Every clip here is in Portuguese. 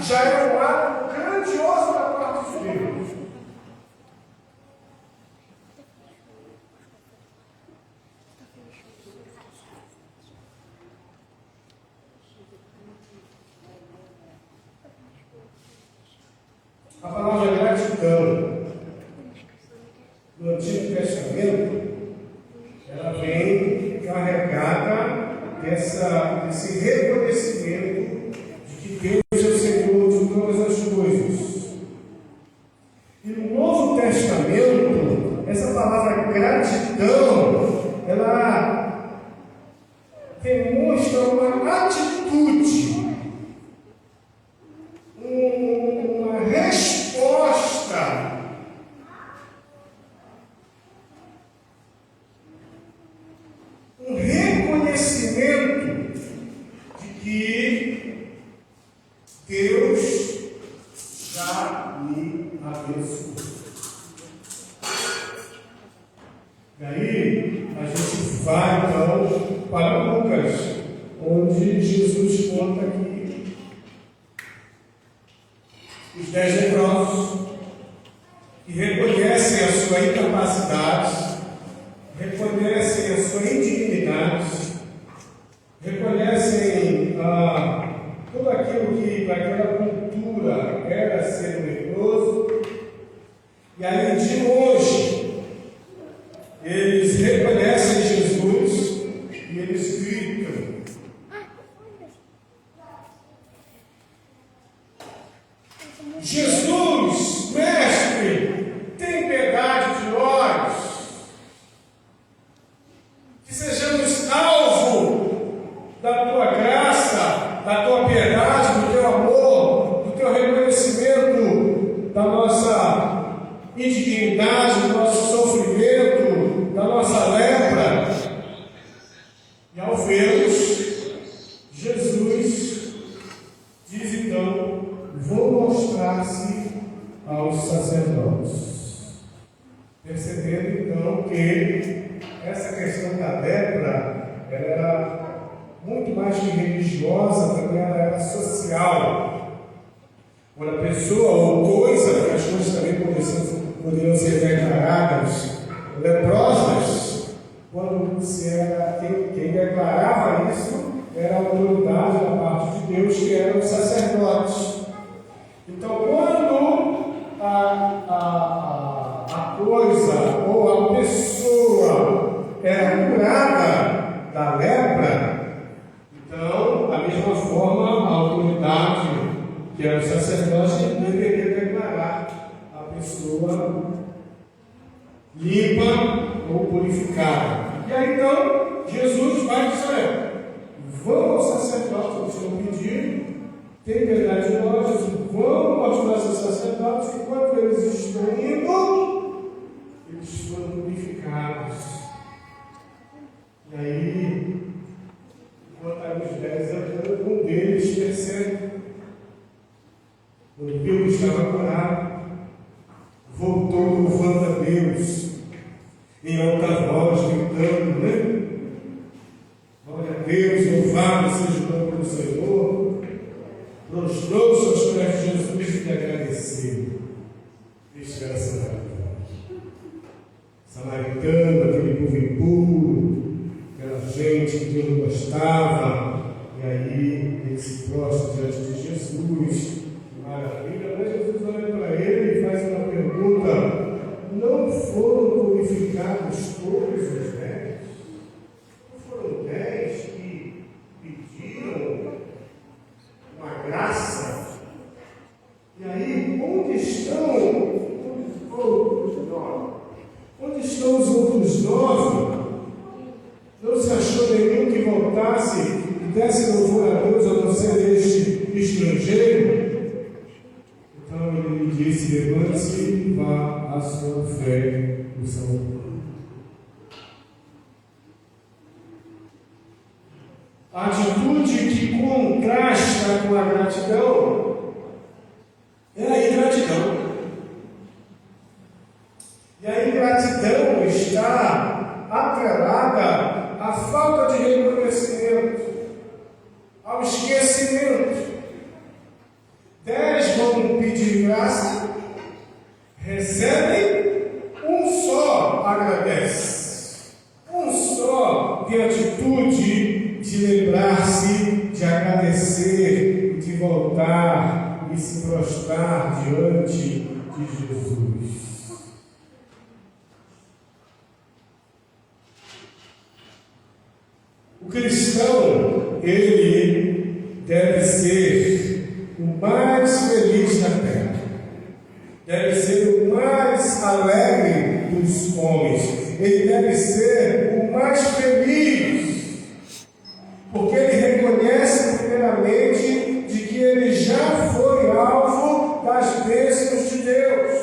já é um ato grandioso da parte de Deus. A palavra gratidão, no Antigo Testamento, ela vem carregada desse reconhecimento de que Deus é o Senhor de todas as coisas. E no Novo Testamento, essa palavra gratidão, ela demonstra uma atitude, uma resposta, um reconhecimento de que Deus já me abençoou. E aí, a gente vai então para Lucas, onde Jesus conta que os 10 leprosos que reconhecem a sua incapacidade, reconhecem a sua indignidade, reconhecem tudo aquilo que para aquela cultura era ser leproso, e além de hoje, eles reconhecem Jesus e eles gritam: Jesus, mestre, tem piedade de nós, que sejamos alvo da tua graça, da tua piedade, do teu amor, do teu reconhecimento da nossa indignidade, do nosso sofrimento, da nossa lepra. E ao vê-los, Jesus diz então: vou mostrar-se aos sacerdotes. Percebendo então que essa questão da lepra era muito mais que religiosa, também ela era social. Quando a pessoa ou coisa, que as coisas também poderiam ser declaradas leprosas, quando se era quem declarava isso era a autoridade da parte de Deus, que eram os sacerdotes. Então, quando a coisa ou a pessoa era curada da lepra, então, da mesma forma, a autoridade, que era o sacerdote, deveria declarar a pessoa limpa ou purificada. E aí, então, Jesus vai dizer: vão ao sacerdote, o Senhor pediu, tem piedade de nós, vão mostrar aos sacerdotes, e quando eles estão indo, eles foram purificados. E aí, enquanto os 10 andando, um deles percebe, quando viu que estava curado, voltou louvando a Deus, em alta voz, gritando, né? Glória a Deus, louvado seja o nome do Senhor. Prostrou-se aos pés de Jesus e lhe agradeceu. Isso era samaritano, aquele povo impuro, aquela gente que Deus não gostava. E aí ele se prostra diante de Jesus. Maravilha, mas Jesus olha para ele e faz uma pergunta: não foram purificados todos os 10? Não foram 10 que pediram uma graça? E aí, onde estão os outros 9? Onde estão os outros 9? Não se achou nenhum que voltasse e desse louvor a Deus, a não ser este estrangeiro? Então ele lhe disse: levante-se e vá, a sua fé o salvou. A atitude que contrasta com a gratidão é a ingratidão. E a ingratidão está atrelada à falta de reconhecimento, ao esquecimento. graça, recebem, um só agradece. Um só tem a atitude de lembrar-se, de agradecer, de voltar e se prostrar diante de Jesus. O cristão, ele deve ser o mais feliz da terra, deve ser o mais alegre dos homens, ele deve ser o mais feliz, porque ele reconhece primeiramente de que ele já foi alvo das bênçãos de Deus.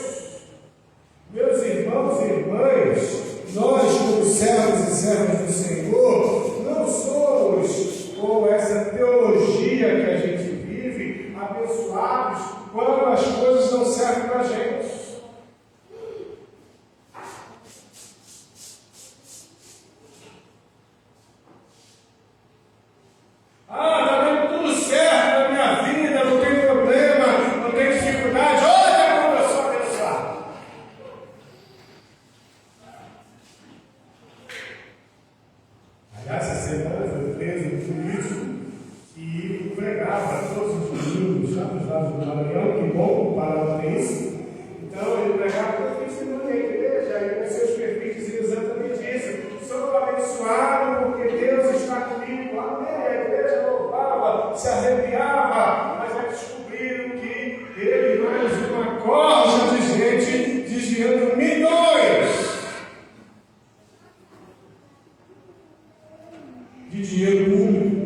Meus irmãos e irmãs, nós, como servos e servas do Senhor, não somos, com essa teologia que a gente vive, abençoados quando as coisas não servem para a gente. Está dando tudo certo na minha vida, não tem problema, não tem dificuldade. Olha como eu sou abençoado. Aliás, essa semana foi preso um político que pregava todos os domingos, já nos lados do Maranhão, que bom para o isso. Então, ele pregava toda a semana na igreja, e nos seus perfis dizia exatamente isso: sou abençoado porque Deus está comigo. Amém. A igreja louvava, se arrepiava, mas aí descobriram que ele mais uma corja de gente desviando milhões de dinheiro público.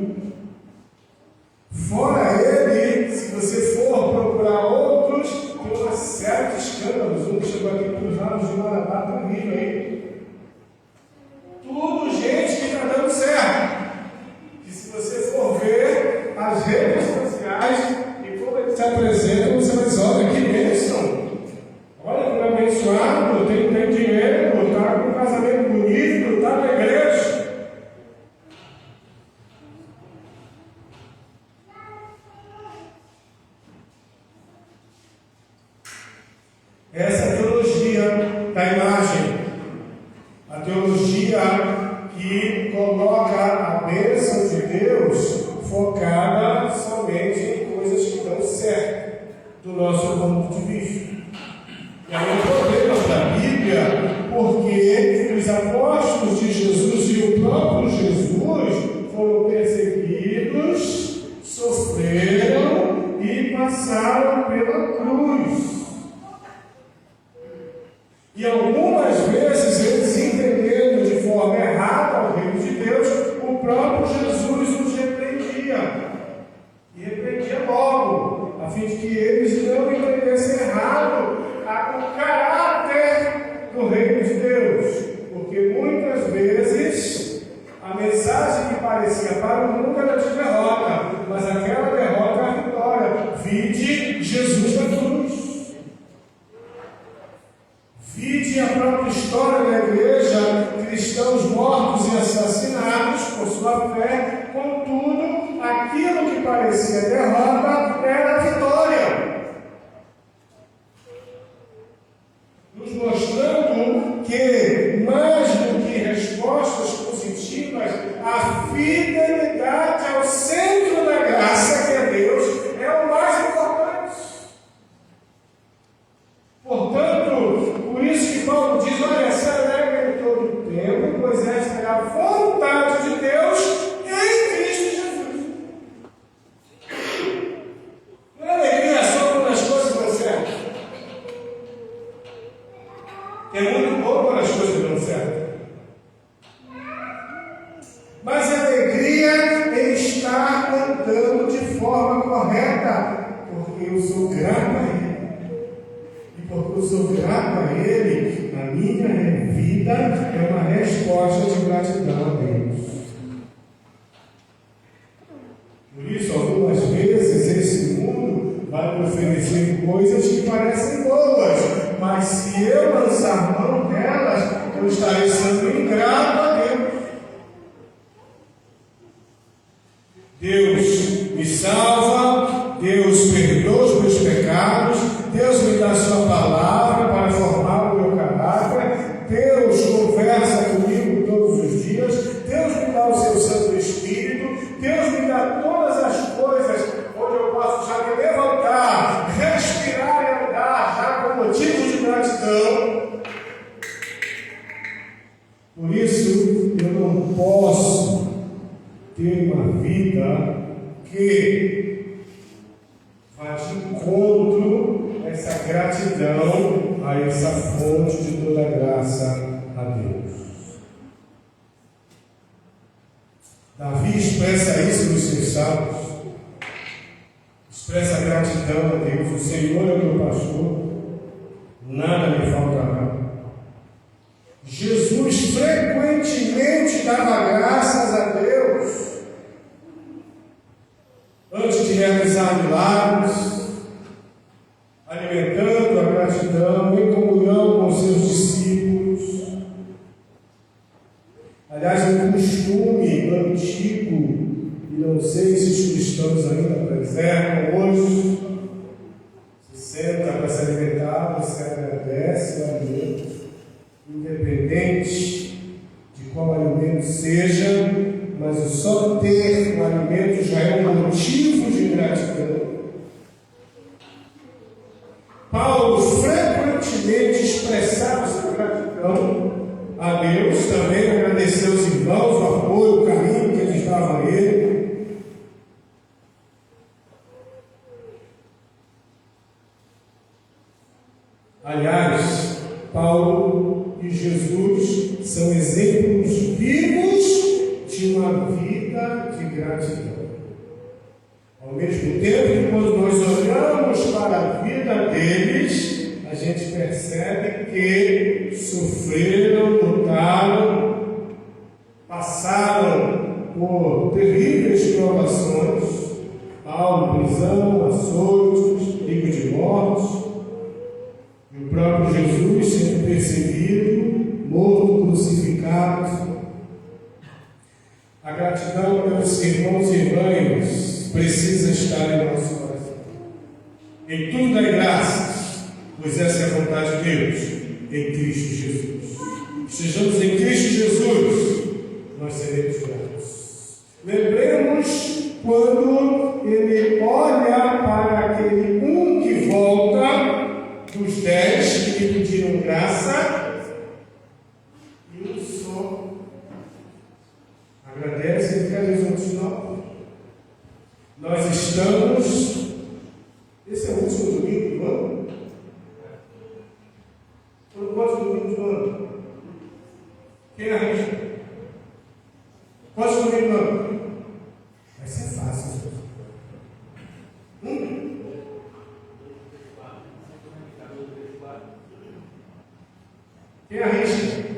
Fora ele, se você for procurar outros, tem uma série de escândalos. Um que chegou aqui para os lados de Marabá, do Rio aí. Tudo gente que está dando certo. E se você for ver as redes sociais e como eles se apresentam, você vai dizer: olha que bênção. Olha como é abençoado, tem dinheiro, está com um casamento bonito, está na igreja. Essa é a teologia da imagem, a teologia que coloca a bênção de Deus focada somente em coisas que dão certo, do nosso ponto de vista. É um problema da Bíblia, porque os apóstolos de Jesus e o próprio Jesus foram perseguidos, sofreram e passaram pela cruz. E algumas vezes eles, entendendo de forma errada o reino de Deus, o próprio Jesus os repreendia. E repreendia logo, a fim de que eles não entendessem errado o caráter do reino de Deus. Porque muitas vezes a mensagem que parecia para o mundo era de derrota, mas aquela derrota era vitória. Vide Jesus na cruz. Vide a própria história da igreja, cristãos mortos e assassinados por sua fé, contudo, aquilo que parecia derrota era vitória. Nos mostrando que, mais do que respostas positivas, a fidelidade ao centro da graça, que é Deus, é o mais importante. Portanto, por isso que Paulo diz: olha, se alegra em todo o tempo, pois esta é a vontade de Deus em Cristo Jesus. Não é alegria só quando as coisas dão certo. É muito bom quando as coisas dão certo. Mas a alegria em estar andando de forma correta, porque eu sou grato a Ele. Porque eu sou grato a Ele, a minha vida é uma resposta de gratidão a Deus. Por isso, algumas vezes, esse mundo vai me oferecer coisas que parecem boas, mas se eu lançar mão delas, eu estarei sendo ingrato a Deus. Deus me salva, Deus perdoa os meus pecados, Deus vai de encontro a essa gratidão, a essa fonte de toda graça a Deus. Davi expressa isso nos seus salmos, expressa a gratidão a Deus. O Senhor é meu pastor, nada me faltará. Jesus frequentemente dava graças a Deus antes de realizar milagres, alimentando a gratidão em comunhão com seus discípulos. Aliás, um costume antigo, e não sei se os cristãos ainda preservam hoje, se senta para se alimentar, você agradece o alimento, independente de qual alimento seja, mas o só ter o alimento já é um motivo de gratidão. Paulo frequentemente expressava sua gratidão a Deus, também agradeceu aos irmãos o apoio, o carinho que eles davam a ele. Aliás, Paulo e Jesus são exemplos vivos de uma vida de gratidão. Ao mesmo tempo, quando nós olhamos para a vida deles, a gente percebe que sofreram, lutaram, passaram por terríveis provações, Paulo, prisão, açoites, perigo de morte, e o próprio Jesus sendo perseguido, morto, crucificado. A gratidão pelos irmãos e irmãs precisa estar em nosso coração. Em tudo dai graças, pois essa é a vontade de Deus, em Cristo Jesus. Estejamos em Cristo Jesus, nós seremos gratos. Lembremos quando ele olha para aquele que volta dos 10 que lhe pediram graça, e um só agradece e cadê os outros 9? Nós estamos. Esse é o último domingo do ano? Quantos domingos do ano? Quem arrisca? Quantos domingos do ano? Vai ser fácil. Quem arrisca?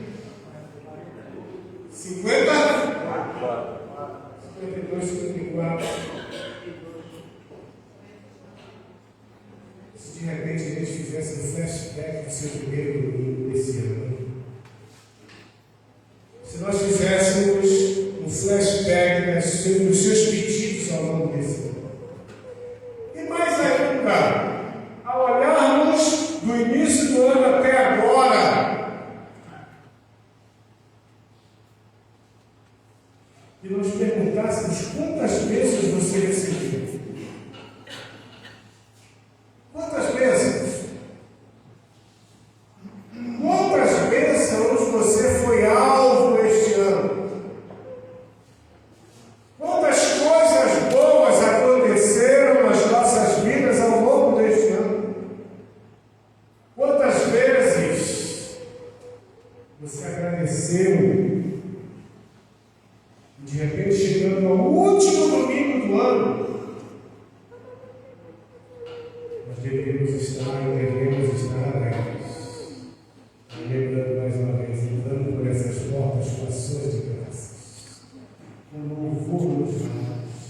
50? 52, 54. Se de repente a gente fizesse um flashback do seu primeiro domingo desse ano. Se nós fizéssemos um flashback dos seus pedidos ao longo desse ano. E mais ainda, ao olharmos do início do ano até agora, e nós perguntássemos quantas bênçãos você recebeu. Quantas bênçãos? Quantas bênçãos você foi alvo este ano? Quantas coisas boas aconteceram nas nossas vidas ao longo deste ano? Quantas vezes você agradeceu? De repente, chegando ao último domingo do ano, nós devemos estar e devemos estar alegres. Lembrando mais uma vez, entrando por essas portas com ações de graças, com louvor nos lábios.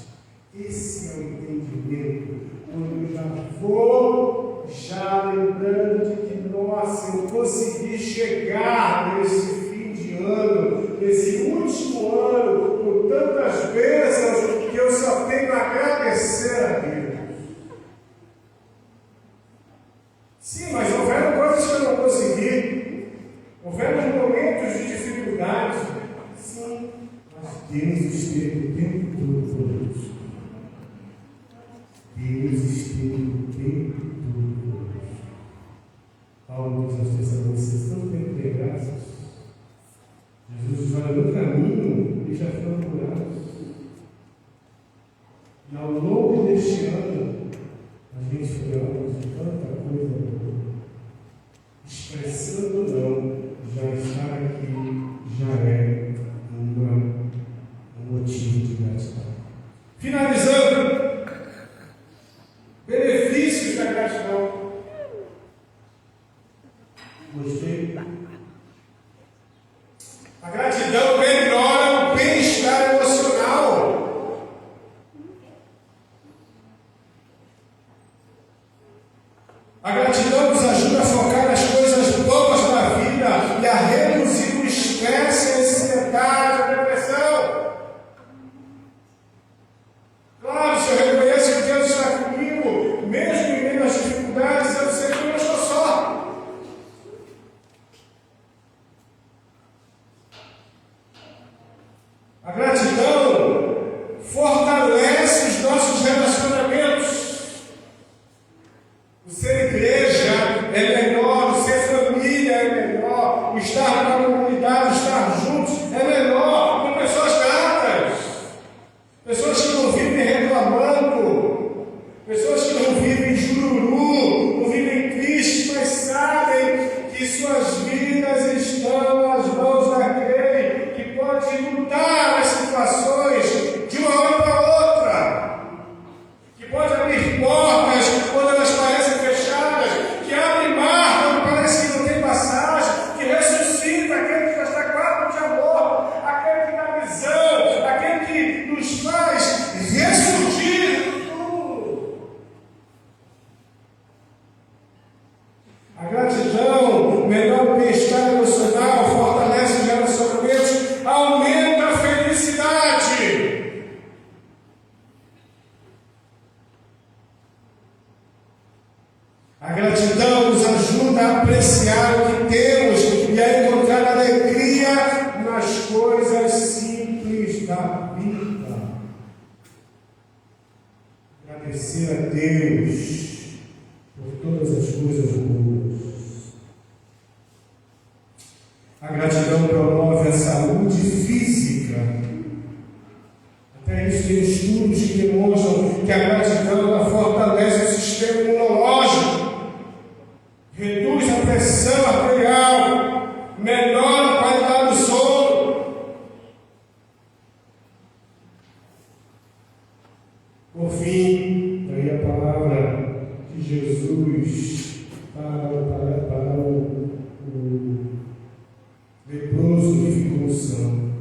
Esse é o entendimento. Quando eu já lembrando de que, nossa, eu consegui chegar nesse fim de ano, nesse último ano, com tantas bênçãos que eu só tenho a agradecer a Deus. Sim, mas houveram coisas que eu não consegui, houveram momentos de dificuldade. Sim, mas Deus esteve o tempo todo conosco. Deus esteve o tempo todo conosco. Paulo diz aos Tessalonicenses: não tem que ter graças. Jesus diz: olha, no caminho eles já foram curados. E ao longo deste ano, a gente foi alvo de tanta coisa boa. Expressando ou não, já estar aqui já é um motivo de gratidão. Finalizando, benefícios da gratidão. Gostei? A gratidão melhora o bem-estar emocional. A gratidão nos ajuda a focar nas coisas boas da vida e a reduzir o estresse, a ansiedade, a depressão. Claro, se eu reconheço que Deus está comigo, mesmo em meio às dificuldades, eu sei que eu não estou só. A gratidão fortalece os nossos relacionamentos. O ser igreja é melhor, o ser família é melhor, o estar na comunidade, estar juntos é melhor, com pessoas gratas, pessoas que não vivem reclamando, pessoas que não vivem jururu, não vivem tristes, mas sabem que suas vidas estão nas mãos daquele que pode mudar as situações de uma hora para outra, que pode abrir portas quando elas parecem fechadas, que abre mar quando parece que não tem passagem, que ressuscita aquele que já está quase de amor, aquele que dá visão, aquele que nos faz ressurgir do túmulo. A gratidão melhora o bem-estar emocional, fortalece os relacionamentos, aumenta a felicidade. A gratidão nos ajuda a apreciar o que temos e a encontrar alegria nas coisas simples da vida. Agradecer a Deus por todas as coisas boas. A gratidão promove a saúde física. Até isso tem estudos que demonstram que a gratidão ela fortalece o sistema imunológico, reduz a pressão arterial, melhora a qualidade do sono. Por fim, daí a palavra de Jesus para o leproso que ficou são.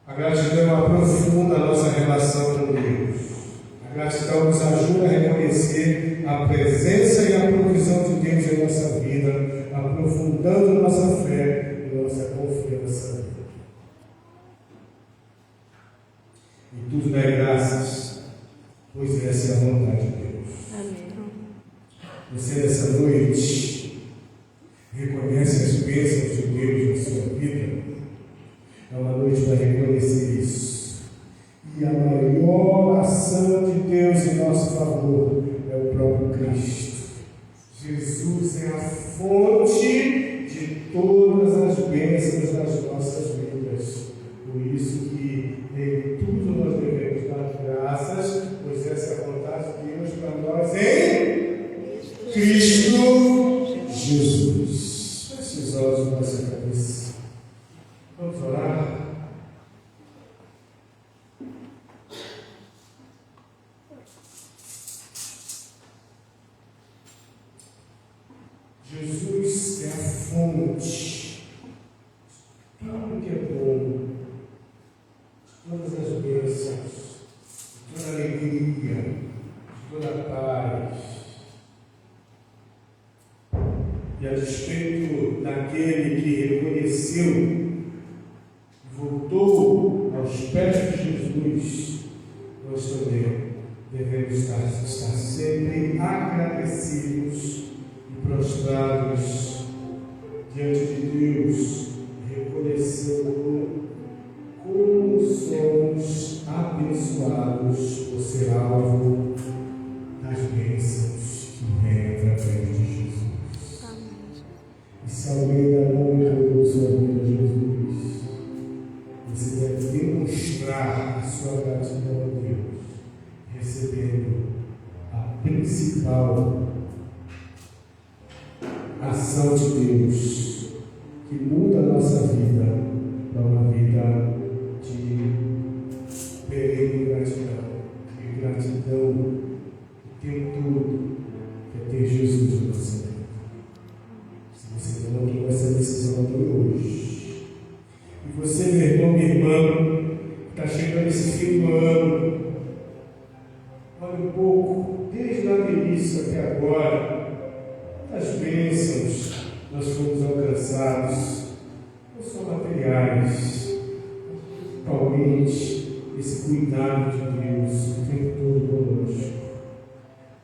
A gratidão aprofunda a nossa relação com Deus. A gratidão nos ajuda a reconhecer a presença e a provisão de Deus em nossa vida, aprofundando nossa fé e nossa confiança nele. E tudo dá graças, pois essa é a vontade de Deus. Amém. Você nessa noite reconhece as bênçãos de Deus na sua vida? É uma noite para reconhecer isso. E a maior ação de Deus em nosso favor é o próprio Cristo. Jesus é a fonte de todas as bênçãos das nossas vidas. Por isso que em tudo nós devemos dar graças, pois essa é a vontade de Deus para nós em Cristo Jesus. Feche os olhos na nossa cabeça. Vamos orar. Jesus é a fonte de tudo que é bom, de todas as bênçãos, de toda alegria, de toda paz. E a despeito daquele que reconheceu e voltou aos pés de Jesus, nós também devemos estar sempre agradecidos e prostrados diante de Deus, reconhecendo como somos abençoados por ser alvo das bênçãos que vêm através de Jesus. E se alguém ainda não entregou sua vida a Jesus, você deve demonstrar a sua gratidão a Deus, recebendo principal ação de Deus que muda a nossa vida para uma vida de perene gratidão, de gratidão o tempo todo, que é ter Jesus na nossa vida. Se você não tomou essa decisão aqui hoje, e você, meu irmão, minha irmã, está chegando esse fim do ano, olha um pouco, desde lá do início até agora, as bênçãos nós fomos alcançados, não só materiais, principalmente esse cuidado de Deus o tempo todo conosco,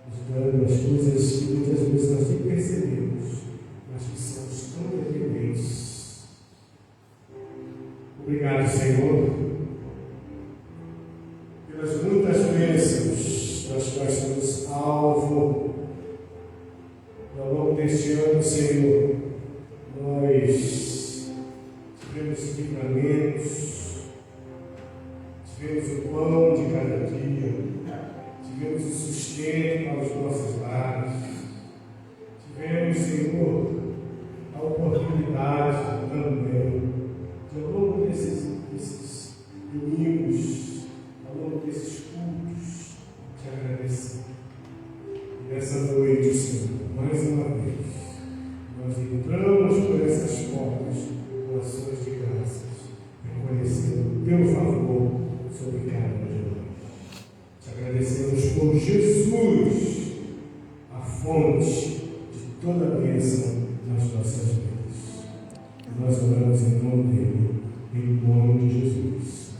nos dando as coisas que muitas vezes nós nem percebemos, mas que somos tão dependentes. Obrigado, Senhor, pelas muitas bênçãos das quais somos alvo. Ao longo deste ano, Senhor, nós tivemos livramentos, tivemos o pão de cada dia, tivemos o sustento para os nossos lares, tivemos, Senhor, a oportunidade também de, ao longo desses domingos, ao longo desses cultos, te agradecer. E nessa noite, Senhor, mais uma vez, nós entramos por essas portas com ações de graças, reconhecendo o teu favor sobre cada um de nós. Te agradecemos por Jesus, a fonte de toda a bênção nas nossas vidas. Nós oramos em nome dele, em nome de Jesus.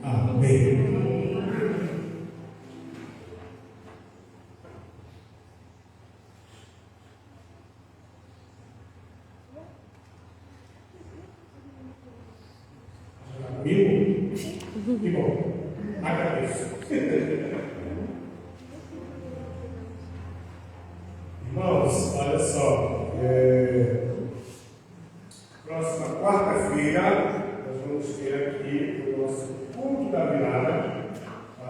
Amém. Comigo? Que bom. Agradeço. Irmãos, olha só. Próxima quarta-feira, nós vamos ter aqui o nosso culto da virada, a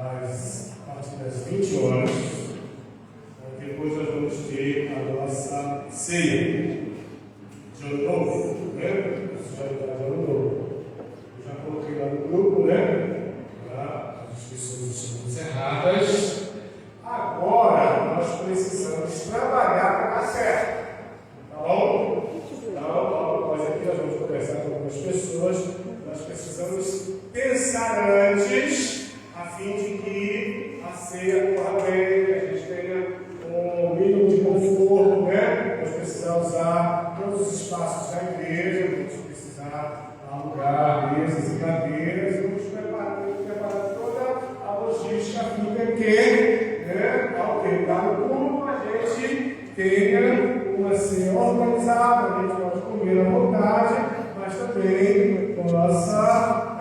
partir das 20 horas. Depois nós vamos ter a nossa ceia de ano novo, né? Já está de ano novo. Já coloquei lá no grupo, né? Para as pessoas estão encerradas. Agora nós precisamos trabalhar para dar certo. Tá bom? Então, após aqui nós vamos conversar com algumas pessoas. Nós precisamos pensar antes, a fim de que a ceia corra bem, que a gente tenha um mínimo de conforto, né? Nós precisamos usar todos os espaços da igreja, vamos precisar alugar mesas e cadeiras, e vamos preparar toda a logística a fim de que, né, ao terminar o culto, a gente tenha uma ceia organizada, a gente pode comer à vontade, mas também possa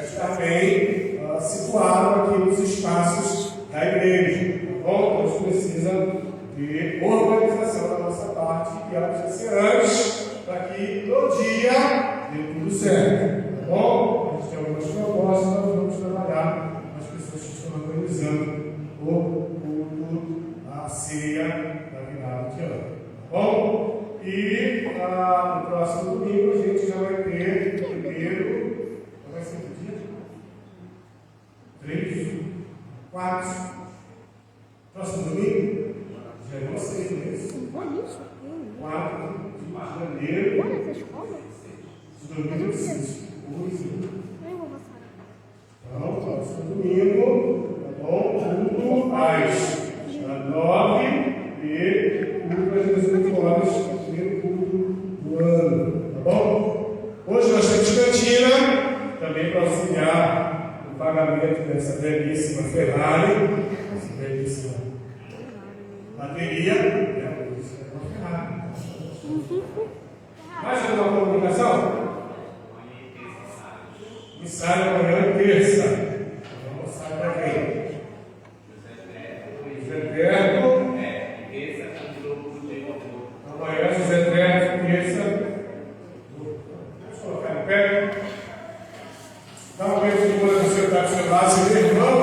estar bem situado aqui nos espaços da igreja. Tá bom? Então, a gente precisa de organização da nossa parte, e acontecer antes, para que no dia dê tudo certo. Tá bom? A gente tem algumas propostas, nós vamos trabalhar com as pessoas que estão organizando o culto, a ceia da virada de ano. Tá bom? E no próximo domingo a gente já vai ter o primeiro. Qual vai ser o dia? 3, 4. Próximo domingo? Já é vocês mesmo. 4 de janeiro de 2016. Então, próximo domingo, tá bom? Culto às 9 e culto às 18 horas, primeiro culto do ano. Tá bom? Hoje nós temos cantina, também para auxiliar no pagamento dessa belíssima Ferrari, essa belíssima bateria, né? Isso é uma Ferrari. Mais alguma comunicação? Ensaio amanhã, terça. Vamos sair para quem? José Berto. Amanhã, José Berto, terça. Vamos colocar em pé. Dá um beijo de boa no seu lado, seu irmão.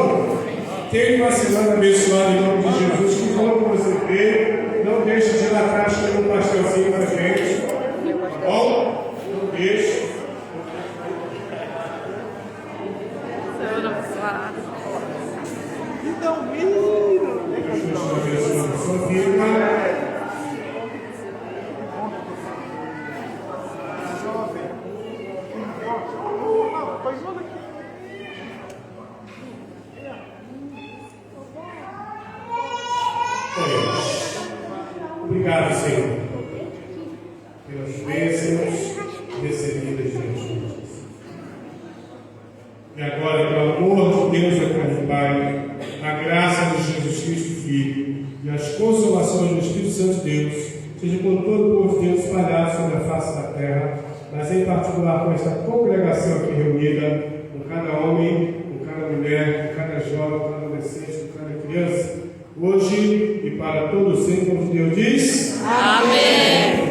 Tem uma semana sendo abençoado em nome de Jesus. Que bom que você veio. Não deixe de ir lá atrás ter um pastelzinho para a gente. Tá bom? Não deixe. Jesus abençoe a sua vida. Obrigado, Senhor, pelas bênçãos recebidas de Jesus. E agora, pelo amor de Deus, eterno Pai, a graça de Jesus Cristo, Filho, e as consolações do Espírito Santo de Deus, seja com todo o povo de Deus espalhado sobre a face da terra, mas em particular com esta congregação aqui reunida, com cada homem, com cada mulher, com cada jovem, com cada adolescente, com cada criança, hoje e para todo sempre, como Deus diz. Amém.